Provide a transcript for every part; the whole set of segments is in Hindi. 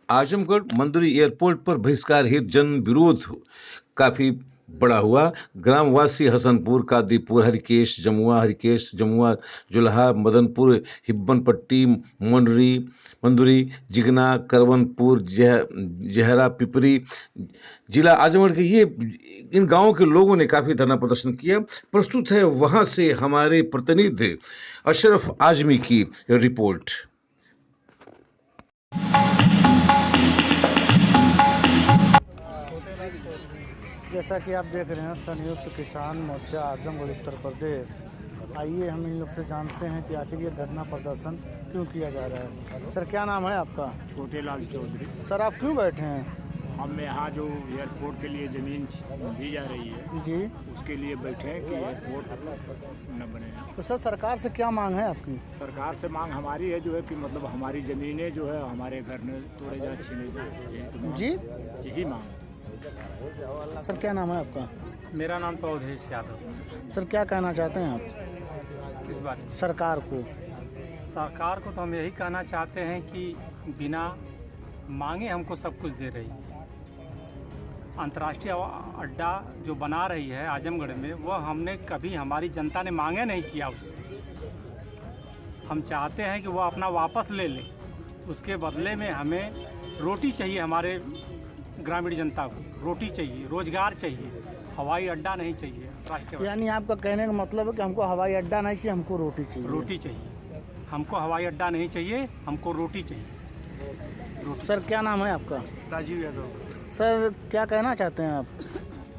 आजमगढ़ मंदुरी एयरपोर्ट पर बहिष्कार हेतु जन विरोध काफी बड़ा हुआ। ग्रामवासी हसनपुर, कादीपुर, हरिकेश जमुआ, जुल्हा, मदनपुर, हिब्बन पट्टी, मंदुरी, जिगना, करवनपुर, जहरा, पिपरी, जिला आजमगढ़ के ये इन गांवों के लोगों ने काफी धरना प्रदर्शन किया। प्रस्तुत है वहां से हमारे प्रतिनिधि अशरफ आजमी की रिपोर्ट। जैसा कि आप देख रहे हैं, संयुक्त किसान मोर्चा आजमगढ़ उत्तर प्रदेश। आइए हम इन लोग से जानते हैं कि आखिर ये धरना प्रदर्शन क्यों किया जा रहा है। सर, क्या नाम है आपका? छोटेलाल चौधरी। सर, आप क्यों बैठे हैं? हम यहाँ जो एयरपोर्ट के लिए ज़मीन दी जा रही है जी, उसके लिए बैठे हैं कि एयरपोर्ट न बने। तो सर, सरकार से क्या मांग है आपकी? सरकार से मांग हमारी है जो है कि मतलब हमारी ज़मीनें जो है हमारे घर में तोड़े जाए, छीने जाए। जी, यही मांग। सर, क्या नाम है आपका? मेरा नाम तो अवधेश यादव। सर, क्या कहना चाहते हैं आप किस बात? सरकार को? सरकार को तो हम यही कहना चाहते हैं कि बिना मांगे हमको सब कुछ दे रही है। अंतर्राष्ट्रीय अड्डा जो बना रही है आजमगढ़ में, वह हमने कभी, हमारी जनता ने मांगे नहीं किया उससे। हम चाहते हैं कि वो अपना वापस ले ले। उसके बदले में हमें रोटी चाहिए, हमारे ग्रामीण जनता को रोटी चाहिए, रोजगार चाहिए, हवाई अड्डा नहीं चाहिए। यानी आपका कहने का मतलब है कि हमको हवाई अड्डा नहीं चाहिए, हमको रोटी चाहिए। रोटी चाहिए हमको, हवाई अड्डा नहीं चाहिए, हमको रोटी चाहिए। सर, क्या नाम है आपका? राजीव यादव। सर, क्या कहना चाहते हैं आप?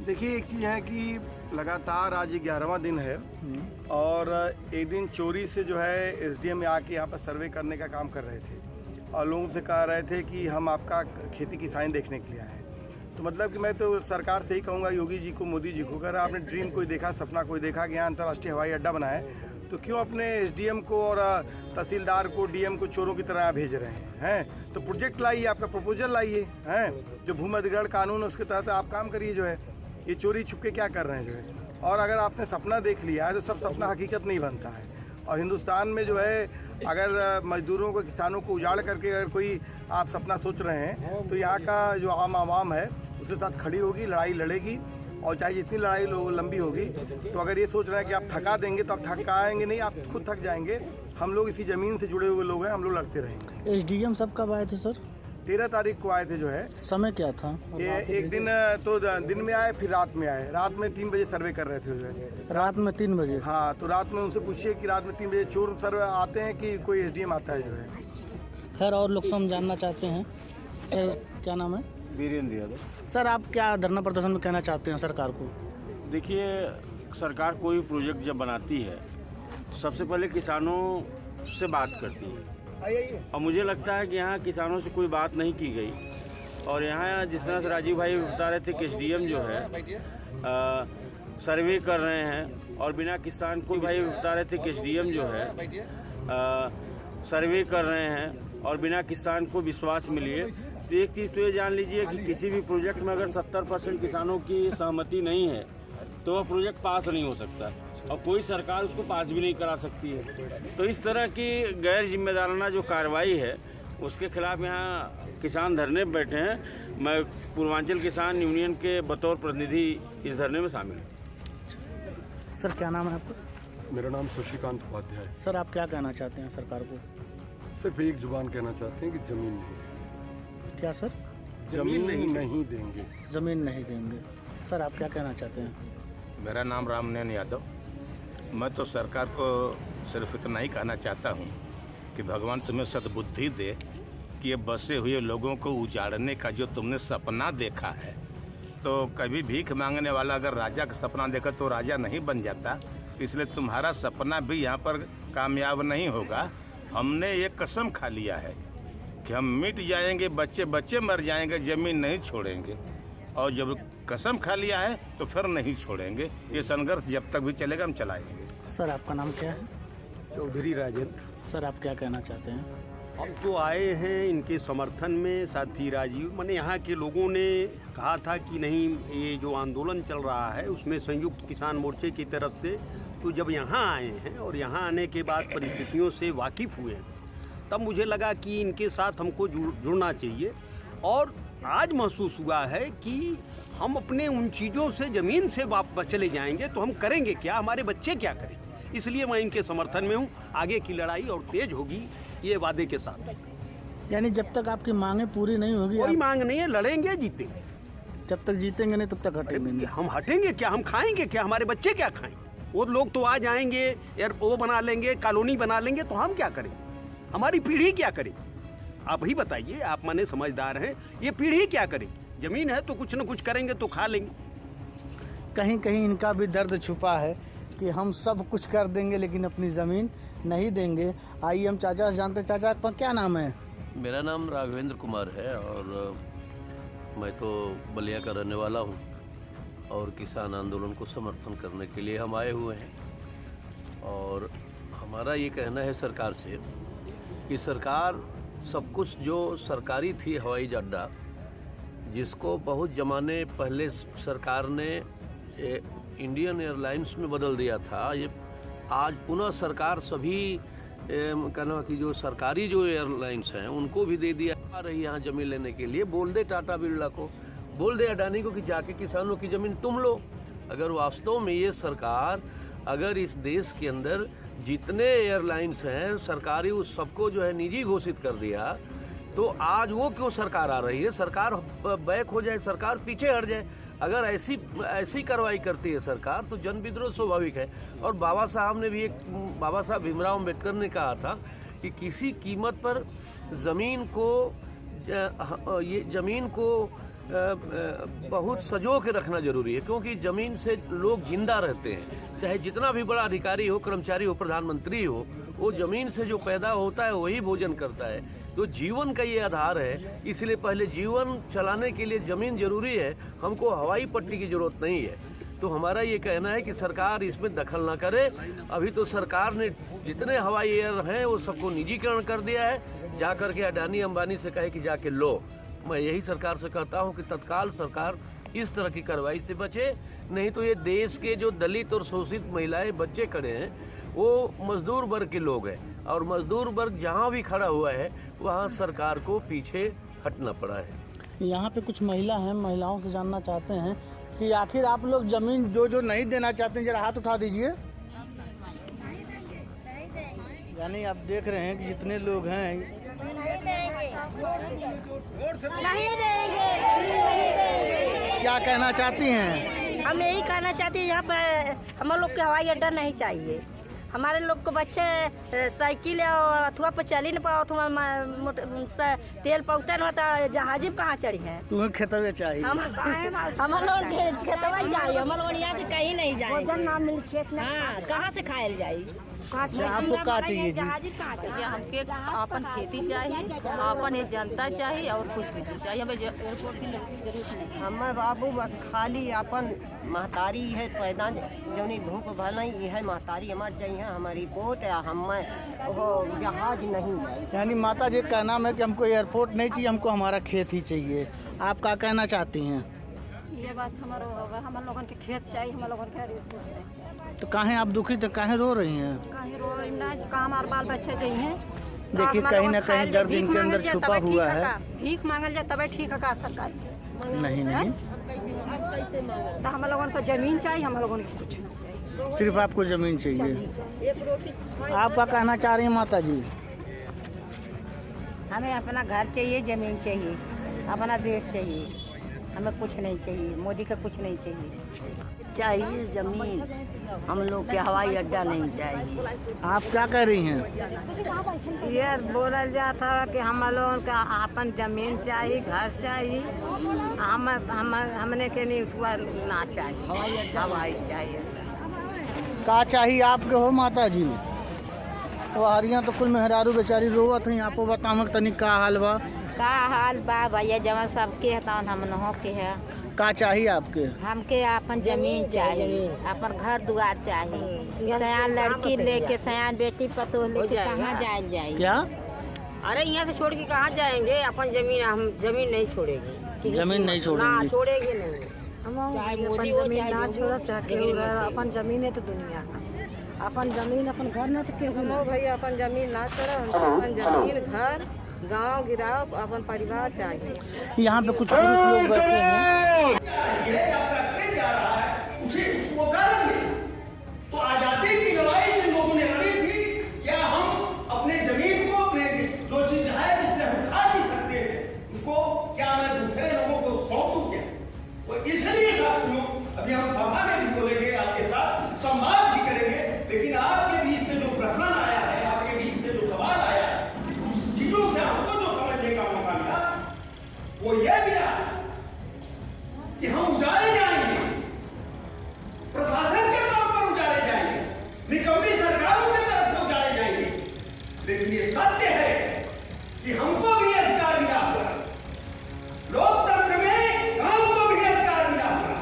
देखिए, एक चीज़ है कि लगातार आज 11वां दिन है और एक दिन चोरी से जो है एसडीएम आके यहाँ पर सर्वे करने का काम कर रहे थे और लोगों से कह रहे थे कि हम आपका खेती किसानी देखने के लिए आए। तो मतलब कि मैं तो सरकार से ही कहूँगा, योगी जी को, मोदी जी को, अगर आपने ड्रीम कोई देखा, सपना कोई देखा कि यहाँ अंतर्राष्ट्रीय हवाई अड्डा बनाए, तो क्यों अपने एसडीएम को और तहसीलदार को, डीएम को चोरों की तरह भेज रहे हैं? तो प्रोजेक्ट लाइए, आपका प्रपोजल लाइए, हैं जो भूमि अधिग्रहण कानून है उसके तहत आप काम करिए। जो है ये चोरी छुपके क्या कर रहे हैं जो है। और अगर आपने सपना देख लिया है तो सब सपना हकीकत नहीं बनता है। और हिंदुस्तान में जो है अगर मजदूरों को, किसानों को उजाड़ करके अगर कोई आप सपना सोच रहे हैं तो यहाँ का जो आम आवाम है उसके साथ खड़ी होगी, लड़ाई लड़ेगी। और चाहे जितनी लड़ाई लंबी होगी, तो अगर ये सोच रहे हैं कि आप थका देंगे तो आप थकाएंगे नहीं, आप खुद थक जाएंगे। हम लोग इसी ज़मीन से जुड़े हुए लोग हैं, हम लोग लड़ते रहेंगे। एसडीएम सब कब आए थे सर? 13 तारीख को आए थे जो है। समय क्या था? ये एक दिन तो दिन में आए, फिर रात में आए। रात में 3 बजे सर्वे कर रहे थे जो है। रात में 3 बजे? हाँ, तो रात में उनसे पूछिए कि रात में 3 बजे चोर सर्वे आते हैं कि कोई एसडीएम आता है जो है। खैर, और लोग हम जानना चाहते हैं। सर, क्या नाम है? वीरेंद्र यादव। सर, आप क्या धरना प्रदर्शन में कहना चाहते हैं सरकार को? देखिए, सरकार कोई प्रोजेक्ट जब बनाती है तो सबसे पहले किसानों से बात करती है और मुझे लगता है कि यहाँ किसानों से कोई बात नहीं की गई। और यहाँ जिस तरह से राजीव भाई बता रहे थे कि एसडीएम जो है सर्वे कर रहे हैं और बिना किसान को, भाई बता रहे थे कि एसडीएम जो है सर्वे कर रहे हैं और बिना किसान को विश्वास मिलिए। तो एक चीज़ तो ये जान लीजिए कि किसी भी प्रोजेक्ट में अगर 70% किसानों की सहमति नहीं है तो वह प्रोजेक्ट पास नहीं हो सकता और कोई सरकार उसको पास भी नहीं करा सकती है। तो इस तरह की गैर जिम्मेदाराना जो कार्रवाई है उसके खिलाफ यहाँ किसान धरने पर बैठे हैं। मैं पूर्वांचल किसान यूनियन के बतौर प्रतिनिधि इस धरने में शामिल हूँ। सर, क्या नाम है आपका? मेरा नाम शशिकांत उपाध्याय है। सर, आप क्या कहना चाहते हैं सरकार को? सिर्फ एक जुबान कहना चाहते हैं कि जमीन नहीं। क्या सर? जमीन नहीं देंगे। जमीन नहीं देंगे। सर, आप क्या कहना चाहते हैं? मेरा नाम रामनयन यादव। मैं तो सरकार को सिर्फ इतना ही कहना चाहता हूँ कि भगवान तुम्हें सद्बुद्धि दे कि ये बसे हुए लोगों को उजाड़ने का जो तुमने सपना देखा है, तो कभी भीख मांगने वाला अगर राजा का सपना देखा तो राजा नहीं बन जाता। इसलिए तुम्हारा सपना भी यहाँ पर कामयाब नहीं होगा। हमने ये कसम खा लिया है कि हम मिट जाएंगे, बच्चे बच्चे मर जाएंगे, जमीन नहीं छोड़ेंगे। और जब कसम खा लिया है तो फिर नहीं छोड़ेंगे। ये संघर्ष जब तक भी चलेगा हम चलाएंगे। सर, आपका नाम क्या है? चौधरी राजेंद्र। सर, आप क्या कहना चाहते हैं? हम तो आए हैं इनके समर्थन में। साथी राजीव, मैंने यहाँ के लोगों ने कहा था कि नहीं, ये जो आंदोलन चल रहा है उसमें संयुक्त किसान मोर्चे की तरफ से, तो जब यहाँ आए हैं और यहाँ आने के बाद परिस्थितियों से वाकिफ़ हुए हैं, तब मुझे लगा कि इनके साथ हमको जुड़ना चाहिए। और आज महसूस हुआ है कि हम अपने उन चीज़ों से, ज़मीन से वापस चले जाएंगे तो हम करेंगे क्या, हमारे बच्चे क्या करें। इसलिए मैं इनके समर्थन में हूँ। आगे की लड़ाई और तेज होगी, ये वादे के साथ। यानी जब तक आपकी मांगे पूरी नहीं होगी, कोई मांग नहीं है, लड़ेंगे जीतेंगे। जब तक जीतेंगे नहीं तब तक हटेंगे नहीं। हम हटेंगे क्या, हम खाएंगे क्या, हमारे बच्चे क्या खाएं। वो लोग तो आ जाएंगे, यार वो बना लेंगे, कॉलोनी बना लेंगे, तो हम क्या करें, हमारी पीढ़ी क्या करे। आप ही बताइए, आप माने समझदार हैं, ये पीढ़ी क्या करेगी। ज़मीन है तो कुछ न कुछ करेंगे तो खा लेंगे। कहीं कहीं इनका भी दर्द छुपा है कि हम सब कुछ कर देंगे लेकिन अपनी ज़मीन नहीं देंगे। आइए हम चाचा से जानते हैं। चाचा आपका क्या नाम है? मेरा नाम राघवेंद्र कुमार है और मैं तो बलिया का रहने वाला हूँ और किसान आंदोलन को समर्थन करने के लिए हम आए हुए हैं। और हमारा ये कहना है सरकार से कि सरकार सब कुछ जो सरकारी थी, हवाई अड्डा जिसको बहुत ज़माने पहले सरकार ने इंडियन एयरलाइंस में बदल दिया था, ये आज पुनः सरकार सभी कहना कि जो सरकारी जो एयरलाइंस हैं उनको भी दे दिया आ रही यहाँ ज़मीन लेने के लिए। बोल दे टाटा बिरला को, बोल दे अडानी को कि जाके किसानों की ज़मीन तुम लो। अगर वास्तव में ये सरकार, अगर इस देश के अंदर जितने एयरलाइंस हैं सरकारी, उस सबको जो है निजी घोषित कर दिया, तो आज वो क्यों सरकार आ रही है। सरकार बैक हो जाए, सरकार पीछे हट जाए। अगर ऐसी कार्रवाई करती है सरकार तो जन विद्रोह स्वाभाविक है। और बाबा साहब भीमराव अम्बेडकर ने कहा था कि किसी कीमत पर ज़मीन को बहुत सजो के रखना जरूरी है, क्योंकि ज़मीन से लोग जिंदा रहते हैं। चाहे जितना भी बड़ा अधिकारी हो, कर्मचारी हो, प्रधानमंत्री हो, वो ज़मीन से जो पैदा होता है वही भोजन करता है। तो जीवन का ये आधार है, इसलिए पहले जीवन चलाने के लिए ज़मीन जरूरी है। हमको हवाई पट्टी की जरूरत नहीं है। तो हमारा ये कहना है कि सरकार इसमें दखल ना करे। अभी तो सरकार ने जितने हवाई एयर हैं वो सबको निजीकरण कर दिया है। जा करके अडानी अंबानी से कहे कि जाके लो। मैं यही सरकार से कहता हूँ कि तत्काल सरकार इस तरह की कार्रवाई से बचे, नहीं तो ये देश के जो दलित और शोषित महिलाएं, बच्चे खड़े हैं, वो मजदूर वर्ग के लोग हैं। और मजदूर वर्ग जहाँ भी खड़ा हुआ है वहाँ सरकार को पीछे हटना पड़ा है। यहाँ पे कुछ महिला हैं, महिलाओं से जानना चाहते हैं कि आखिर आप लोग ज़मीन जो नहीं देना चाहते हैं, जरा हाथ उठा दीजिए। यानी आप देख रहे हैं कि जितने लोग हैं नहीं देंगे। क्या कहना चाहती हैं? हम यही कहना चाहते हैं, यहाँ पे हम लोग को हवाई अड्डा नहीं चाहिए। हमारे लोग को बच्चे साइकिल अथवा पर चल ही नहीं पाओ, तेल पौता नहीं होता, जहाजी कहाँ चढ़ी है। तुम्हें खेतवे चाहिए? हम लोग खेतवा चाहिए, हम लोग यहाँ से कहीं नहीं जाए। हाँ, कहाँ से खायल जाए, आपको क्या चाहिए? जहाजी कहाँ चाहिए? हमके अपन खेती चाहिए, अपन ये जनता चाहिए और कुछ भी चाहिए। हमें एयरपोर्ट की जरूरत नहीं। हमें बाबू खाली अपन महतारी है पैदा जौनी भूख भलाई ये है महतारी हमारे चाहिए, हमारी पोत या हमें वो जहाज नहीं। यानी माता जी का नाम है कि हमको एयरपोर्ट नहीं चाहिए, हमको हमारा खेत ही चाहिए। आप क्या कहना चाहती हैं? ये बात हम लोगों के खेत चाहिए, हम लोगों के एयरपोर्ट नहीं चाहिए। तो काहे आप दुखी, तो काहे रो रही हैं? काहे रो रही ना, काम और बाल बच्चे चाहिए। देखिए कहीं ना कहीं दर्द इनके अंदर छुपा हुआ है। भीख मांगल जाए तब ठीक है का सरकार? नहीं नहीं, तो हम लोगों को जमीन चाहिए, हम लोगों को कुछ नहीं चाहिए, सिर्फ आपको जमीन चाहिए। आप क्या कहना चाह रही हैं माता जी? हमें अपना घर चाहिए, जमीन चाहिए, अपना देश चाहिए, हमें कुछ नहीं चाहिए, मोदी का कुछ नहीं चाहिए जमीन, हम लोग के हवाई अड्डा नहीं चाहिए। आप क्या कह रही हैं? ये बोला जाता है कि हम लोगों का अपन जमीन चाहिए, घर चाहिए, हमने के नहीं उठवा ना चाहिए, हवाई चाहिए। का चाहिए आपके हो माता जी? वहारियाँ तो कुल मेहरारू बेचारी रोवत हैं। आपको बताओ तनी का हाल बा? का हाल बा भैया, जवन सबके है तवन हम नहो के है। का चाहिए आपके? हमके अपन जमीन चाहिए, अपन घर दुआर चाहिए। सयान लड़की लेके, सयान बेटी पतोह लेके कहाँ जाए जाए? क्या? अरे यहाँ से छोड़ के कहाँ जाएंगे? अपन जमीन, हम जमीन नहीं छोड़ेंगे। जमीन नहीं छोड़ेंगे? छोड़ेंगे नहीं। चाहे मोदी हो चाहे ना छोड़ो, अपन जमीन है तो दुनिया, अपन जमीन अपन घर ना तो क्यों भैया, अपन जमीन ना छोड़ो, अपन जमीन घर गांव गिराव अपन परिवार चाहिए। यहाँ पे कुछ पुरुष लोग बैठे हैं। उसको कारण नहीं। तो आजादी की लड़ाई जिन लोगों ने लड़ी थी, क्या हम अपने जमीन को, अपने जो चीज है जिससे हम खा नहीं सकते हैं, उसको क्या मैं दूसरे लोगों को सौंप दूं क्या? और इसलिए साथियों, अभी हम सभा में भी बोलेंगे, आपके साथ संवाद भी करेंगे, लेकिन आपके बीच से जो प्रश्न आया है, आपके बीच से जो सवाल आया है, उस चीजों से हमको जो समझने का मौका मिला वो ये मिला कि हम उजाड़े जाएंगे, प्रशासन के तौर पर उजाड़े जाएंगे, निकम्मी सरकारों की तरफ से उजाड़े जाएंगे, लेकिन ये सत्य है कि हमको भी अधिकार मिला हुआ है। लोकतंत्र में गांव को भी अधिकार मिला हुआ है।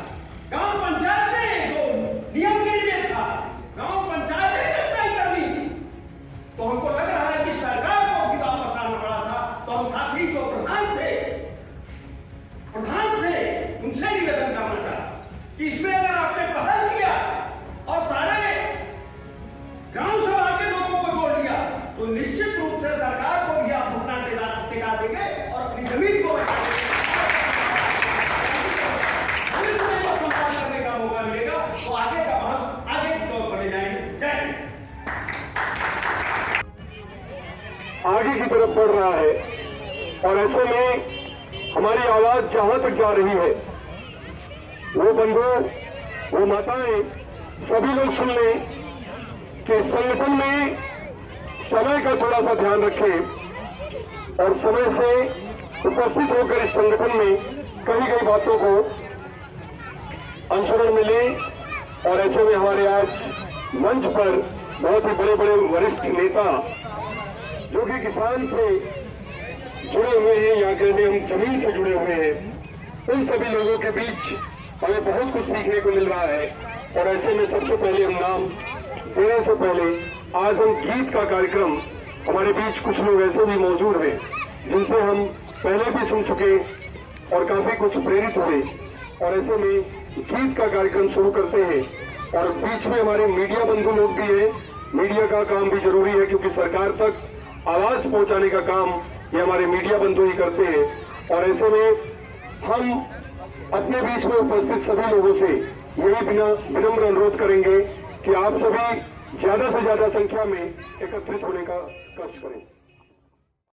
गांव पंचायतें जो नियमगिरी में था, गांव पंचायतें जब तय करनी, तो हमको लग रहा है कि सरकार को भी वापस आना पड़ा था। तो हम साथी जो प्रधान थे उनसे निवेदन करना चाहता कि इसमें अगर आपने पहल किया और सारे गांव सभा के लोगों को जोड़ लिया, तो निश्चित रूप से सरकार को भी आप घुटना टिका देंगे और अपनी जमीन को संभाल करने का मौका मिलेगा। तो आगे का बहस आगे की तौर पर ले जाएंगे। जय हिंद। आगे की तरफ बढ़ रहा है और ऐसे में हमारी आवाज जहां तक जा रही है, वो बंधु, वो माताएं, सभी लोग सुन लें कि संगठन में समय का थोड़ा सा ध्यान रखें और समय से उपस्थित होकर इस संगठन में कही गई बातों को अनुसरण मिले। और ऐसे में हमारे आज मंच पर बहुत ही बड़े बड़े वरिष्ठ नेता जो कि किसान से जुड़े हुए हैं या कहते हम जमीन से जुड़े हुए हैं, उन सभी लोगों के बीच हमें बहुत कुछ सीखने को मिल रहा है। और ऐसे में सबसे पहले हम नाम देने से पहले आज हम गीत का कार्यक्रम, हमारे बीच कुछ लोग ऐसे भी मौजूद हैं जिनसे हम पहले भी सुन चुके और काफी कुछ प्रेरित हुए। और ऐसे में गीत का कार्यक्रम शुरू करते हैं और बीच में हमारे मीडिया बंधु लोग भी हैं। मीडिया का काम भी जरूरी है क्योंकि सरकार तक आवाज पहुंचाने का काम ये हमारे मीडिया बंधु ही करते हैं। और ऐसे में हम अपने बीच में उपस्थित सभी लोगों से यही विनम्र अनुरोध करेंगे कि आप सभी ज्यादा से ज्यादा संख्या में एकत्रित होने का कष्ट करें।